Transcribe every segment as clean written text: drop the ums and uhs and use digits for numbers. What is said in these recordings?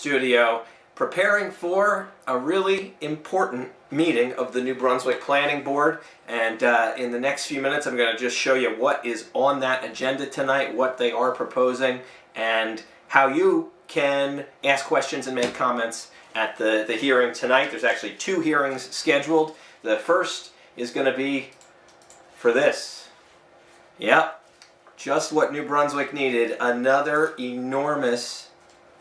studio preparing for a really important meeting of the New Brunswick Planning Board, and in the next few minutes I'm going to just show you what is on that agenda tonight, what they are proposing, and how you can ask questions and make comments at the hearing tonight. There's actually two hearings scheduled. The first is going to be for this. Yep, just what New Brunswick needed, another enormous,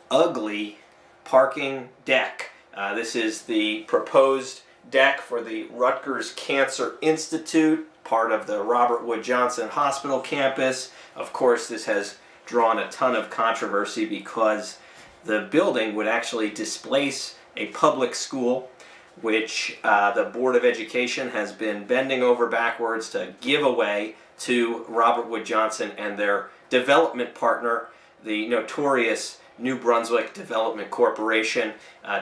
ugly parking deck. This is the proposed deck for the Rutgers Cancer Institute, part of the Robert Wood Johnson Hospital campus. Of course, this has drawn a ton of controversy because the building would actually displace a public school, which the Board of Education has been bending over backwards to give away to Robert Wood Johnson and their development partner, the notorious New Brunswick Development Corporation.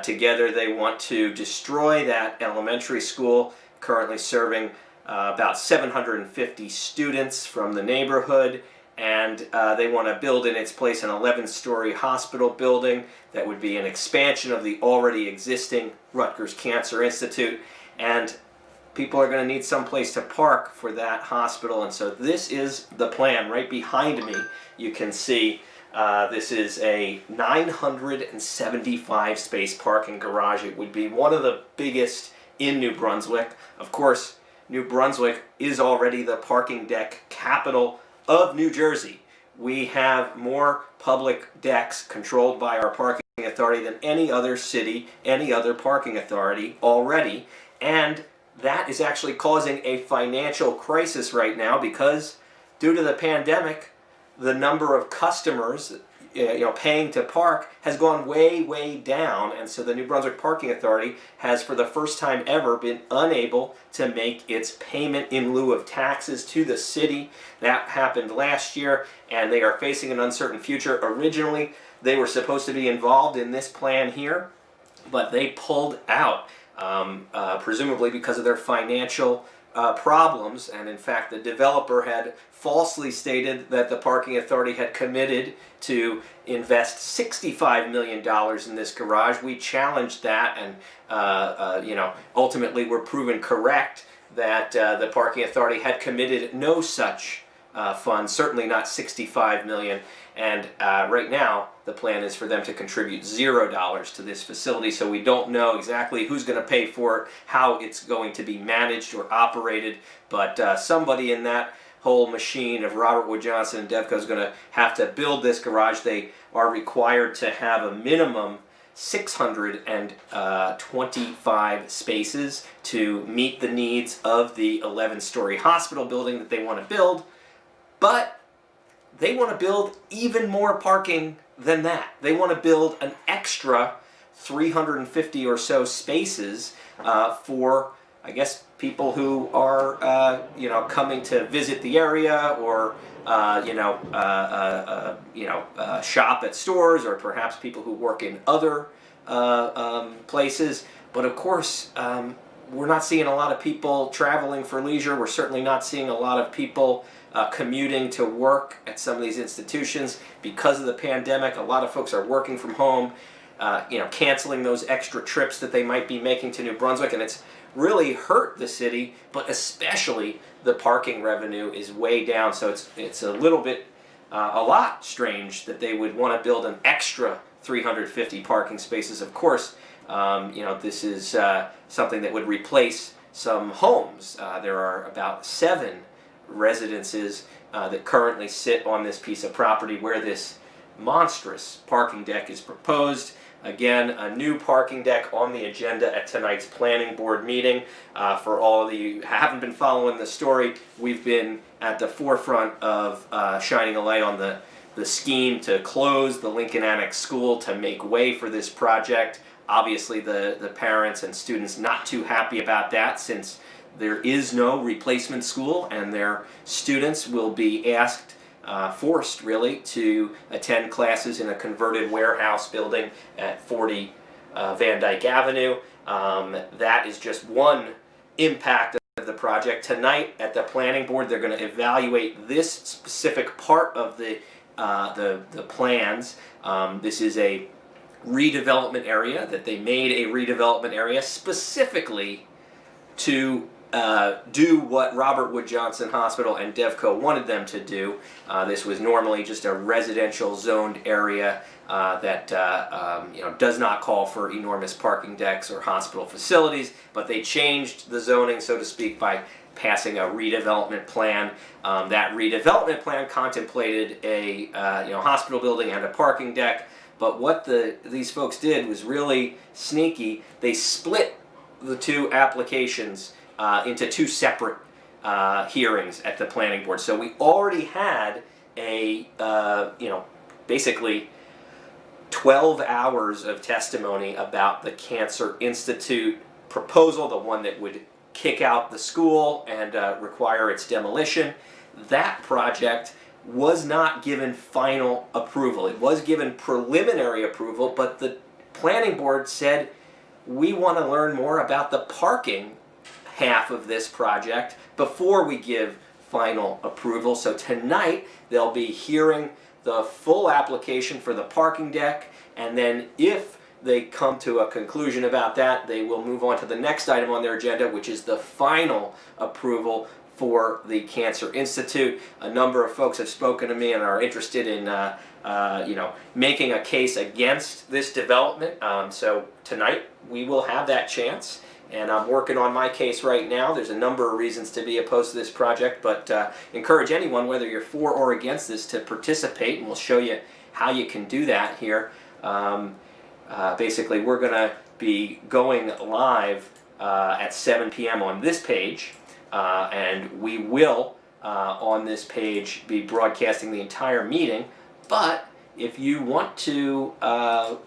Together they want to destroy that elementary school, currently serving about 750 students from the neighborhood, and they want to build in its place an 11-story hospital building that would be an expansion of the already existing Rutgers Cancer Institute, and people are going to need some place to park for that hospital. And so this is the plan. Right behind me you can see this is a 975 space parking garage. It would be one of the biggest in New Brunswick. Of course, New Brunswick is already the parking deck capital of New Jersey. We have more public decks controlled by our parking authority than any other city, any other parking authority already, and that is actually causing a financial crisis right now because due to the pandemic, the number of customers paying to park has gone way down, and so the New Brunswick Parking Authority has for the first time ever been unable to make its payment in lieu of taxes to the city. That happened last year, and they are facing an uncertain future. Originally they were supposed to be involved in this plan here, but they pulled out, presumably because of their financial problems. And in fact, the developer had falsely stated that the parking authority had committed to invest $65 million in this garage. We challenged that, and ultimately were proven correct that the parking authority had committed no such funds, certainly not $65 million. And right now the plan is for them to contribute $0 to this facility, so we don't know exactly who's going to pay for it, how it's going to be managed or operated, but somebody in that whole machine of Robert Wood Johnson and Devco is going to have to build this garage. They are required to have a minimum 625 spaces to meet the needs of the 11-story hospital building that they want to build, but they want to build even more parking than that. They want to build an extra 350 or so spaces for, I guess, people who are coming to visit the area, or shop at stores, or perhaps people who work in other places. But of course, we're not seeing a lot of people traveling for leisure. We're certainly not seeing a lot of people commuting to work at some of these institutions because of the pandemic. A lot of folks are working from home, canceling those extra trips that they might be making to New Brunswick, and it's really hurt the city, but especially the parking revenue is way down. So it's a little bit, a lot strange that they would want to build an extra 350 parking spaces. Of course, this is something that would replace some homes. There are about 7 residences that currently sit on this piece of property where this monstrous parking deck is proposed. Again, a new parking deck on the agenda at tonight's planning board meeting. For all of you who haven't been following the story, we've been at the forefront of shining a light on the scheme to close the Lincoln Annex School to make way for this project. Obviously the parents and students not too happy about that, since there is no replacement school and their students will be forced really to attend classes in a converted warehouse building at 40 Van Dyke Avenue. That is just one impact of the project. Tonight at the planning board, they're going to evaluate this specific part of the plans. This is a redevelopment area, that they made a redevelopment area specifically to do what Robert Wood Johnson Hospital and Devco wanted them to do. This was normally just a residential zoned area that does not call for enormous parking decks or hospital facilities, but they changed the zoning, so to speak, by passing a redevelopment plan. That redevelopment plan contemplated a hospital building and a parking deck, but what these folks did was really sneaky. They split the two applications into two separate hearings at the planning board. So we already had a basically 12 hours of testimony about the Cancer Institute proposal, the one that would kick out the school and require its demolition. That project was not given final approval. It was given preliminary approval, but the planning board said, we want to learn more about the parking half of this project before we give final approval. So tonight they'll be hearing the full application for the parking deck, and then if they come to a conclusion about that, they will move on to the next item on their agenda, which is the final approval for the Cancer Institute. A number of folks have spoken to me and are interested in making a case against this development. So tonight we will have that chance, and I'm working on my case right now. There's a number of reasons to be opposed to this project, but encourage anyone, whether you're for or against this, to participate, and we'll show you how you can do that here. Basically, we're going to be going live at 7 p.m. on this page, and we will, on this page, be broadcasting the entire meeting. But if you want to, a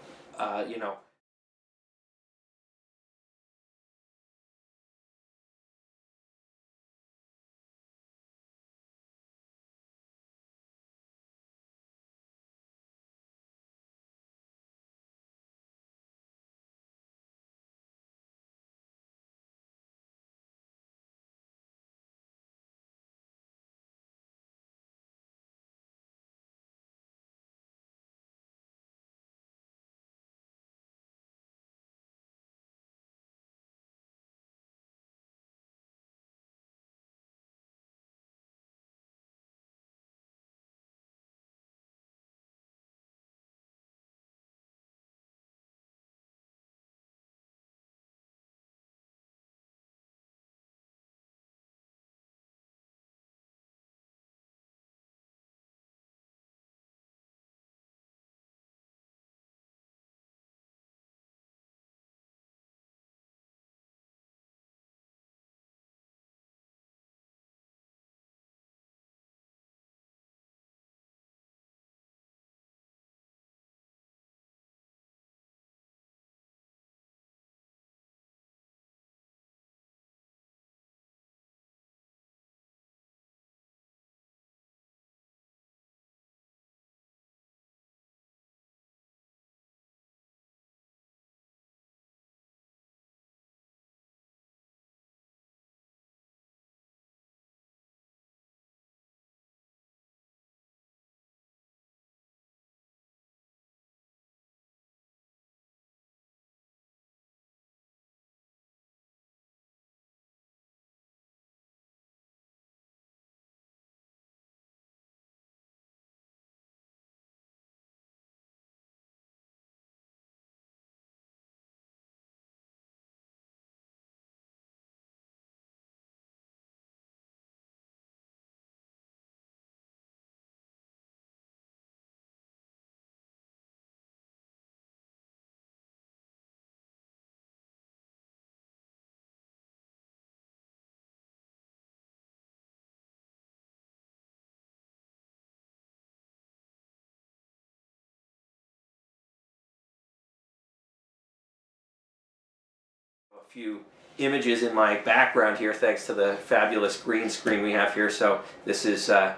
few images in my background here, thanks to the fabulous green screen we have here. So this is a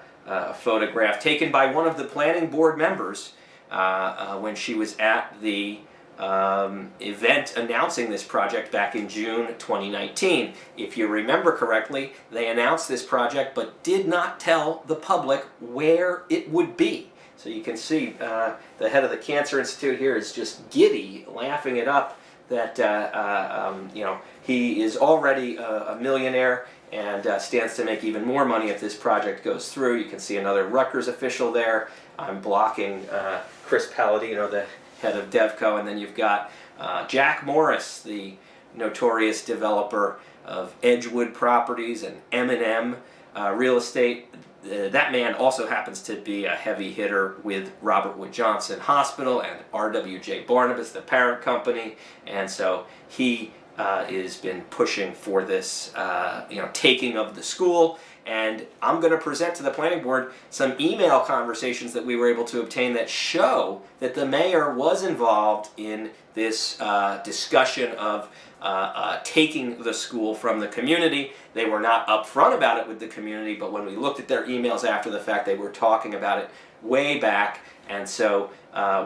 photograph taken by one of the planning board members when she was at the event announcing this project back in June 2019. If you remember correctly, they announced this project but did not tell the public where it would be. So you can see the head of the Cancer Institute here is just giddy, laughing it up that he is already a millionaire and stands to make even more money if this project goes through. You can see another Rutgers official there. I'm blocking Chris Palladino, the head of DevCo, and then you've got Jack Morris, the notorious developer of Edgewood Properties and M&M Real Estate. That man also happens to be a heavy hitter with Robert Wood Johnson Hospital and RWJ Barnabas, the parent company, and so he has been pushing for this taking of the school. And I'm going to present to the planning board some email conversations that we were able to obtain that show that the mayor was involved in this discussion of taking the school from the community. They were not upfront about it with the community, but when we looked at their emails after the fact, they were talking about it way back. And so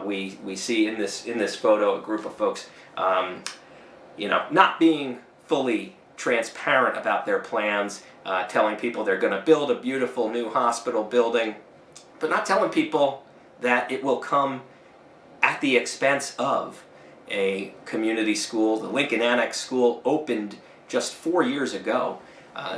we see in this photo a group of folks, not being fully transparent about their plans, telling people they're going to build a beautiful new hospital building, but not telling people that it will come at the expense of a community school. The Lincoln Annex School opened just 4 years ago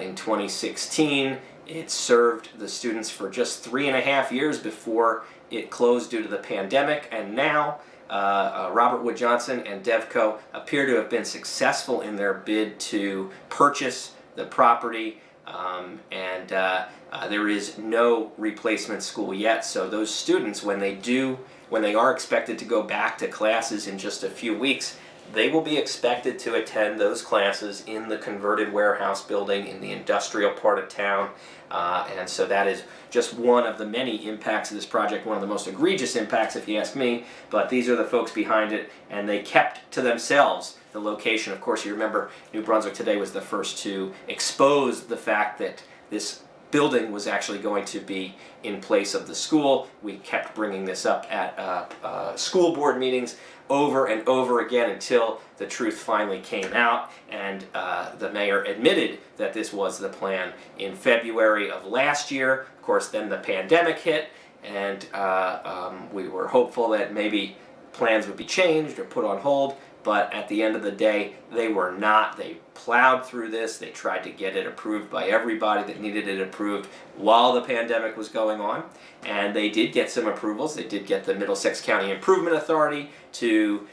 in 2016. It served the students for just 3.5 years before it closed due to the pandemic, and now Robert Wood Johnson and DevCo appear to have been successful in their bid to purchase the property, and there is no replacement school yet. So those students, when they are expected to go back to classes in just a few weeks, they will be expected to attend those classes in the converted warehouse building in the industrial part of town. And so that is just one of the many impacts of this project, one of the most egregious impacts if you ask me, but these are the folks behind it, and they kept to themselves the location. Of course, you remember New Brunswick Today was the first to expose the fact that this building was actually going to be in place of the school. We kept bringing this up at school board meetings over and over again until the truth finally came out, and the mayor admitted that this was the plan in February of last year. Of course, then the pandemic hit, and we were hopeful that maybe plans would be changed or put on hold, but at the end of the day, they were not. They plowed through this. They tried to get it approved by everybody that needed it approved while the pandemic was going on, and they did get some approvals. They did get the Middlesex County Improvement Authority to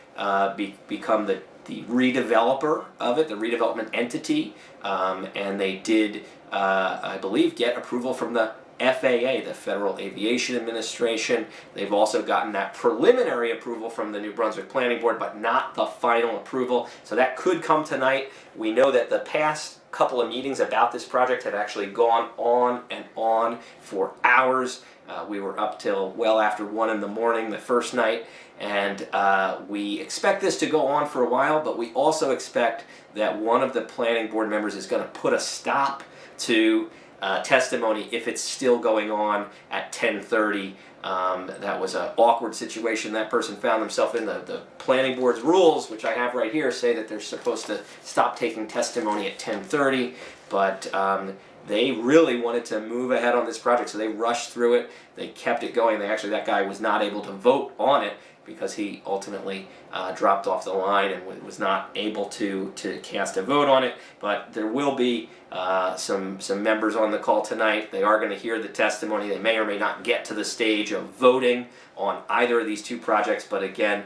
become the redeveloper of it, the redevelopment entity, and they did, I believe, get approval from the FAA, the Federal Aviation Administration. They've also gotten that preliminary approval from the New Brunswick Planning Board, but not the final approval. So that could come tonight. We know that the past couple of meetings about this project have actually gone on and on for hours. We were up till well after 1 in the morning the first night, and we expect this to go on for a while, but we also expect that one of the planning board members is going to put a stop to testimony if it's still going on at 10:30. That was an awkward situation that person found themselves in. The planning board's rules, which I have right here, say that they're supposed to stop taking testimony at 10:30, but they really wanted to move ahead on this project, so they rushed through it. They kept it going. That guy was not able to vote on it because he ultimately dropped off the line and was not able to cast a vote on it. But there will be some members on the call tonight. They are going to hear the testimony. They may or may not get to the stage of voting on either of these two projects, but again,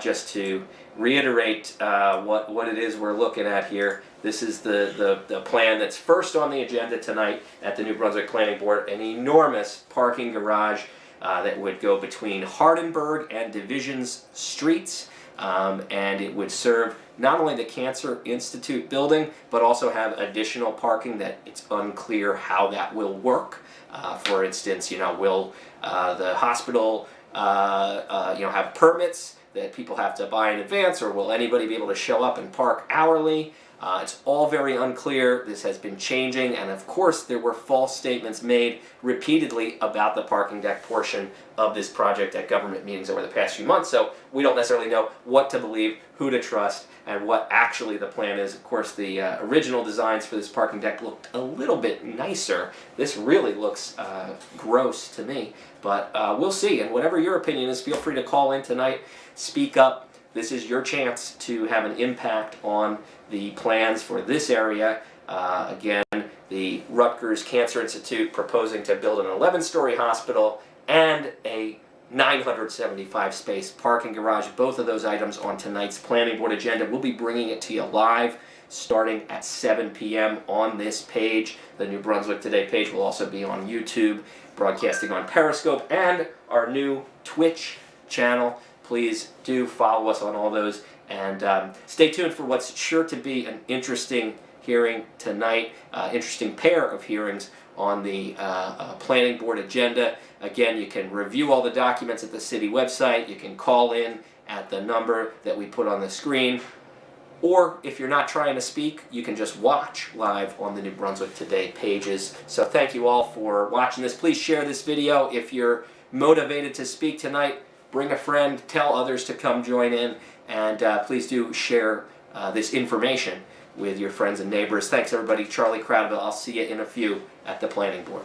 just to reiterate what it is we're looking at here, this is the plan that's first on the agenda tonight at the New Brunswick Planning Board, an enormous parking garage that would go between Hardenberg and Divisions Streets, and it would serve not only the Cancer Institute building, but also have additional parking that it's unclear how that will work. For instance, will the hospital have permits that people have to buy in advance, or will anybody be able to show up and park hourly? It's all very unclear. This has been changing, and of course there were false statements made repeatedly about the parking deck portion of this project at government meetings over the past few months, so we don't necessarily know what to believe, who to trust, and what actually the plan is. Of course, the original designs for this parking deck looked a little bit nicer. This really looks gross to me, but we'll see, and whatever your opinion is, feel free to call in tonight, speak up. This is your chance to have an impact on the plans for this area. Again, the Rutgers Cancer Institute proposing to build an 11-story hospital and a 975-space parking garage. Both of those items on tonight's planning board agenda. We'll be bringing it to you live starting at 7 p.m. on this page. The New Brunswick Today page will also be on YouTube, broadcasting on Periscope, and our new Twitch channel. Please do follow us on all those, and stay tuned for what's sure to be an interesting hearing tonight, interesting pair of hearings on the planning board agenda. Again, you can review all the documents at the city website. You can call in at the number that we put on the screen, or if you're not trying to speak, you can just watch live on the New Brunswick Today pages. So thank you all for watching this. Please share this video if you're motivated to speak tonight. Bring a friend, tell others to come join in, and please do share this information with your friends and neighbors. Thanks, everybody. Charlie Crowdville. I'll see you in a few at the planning board.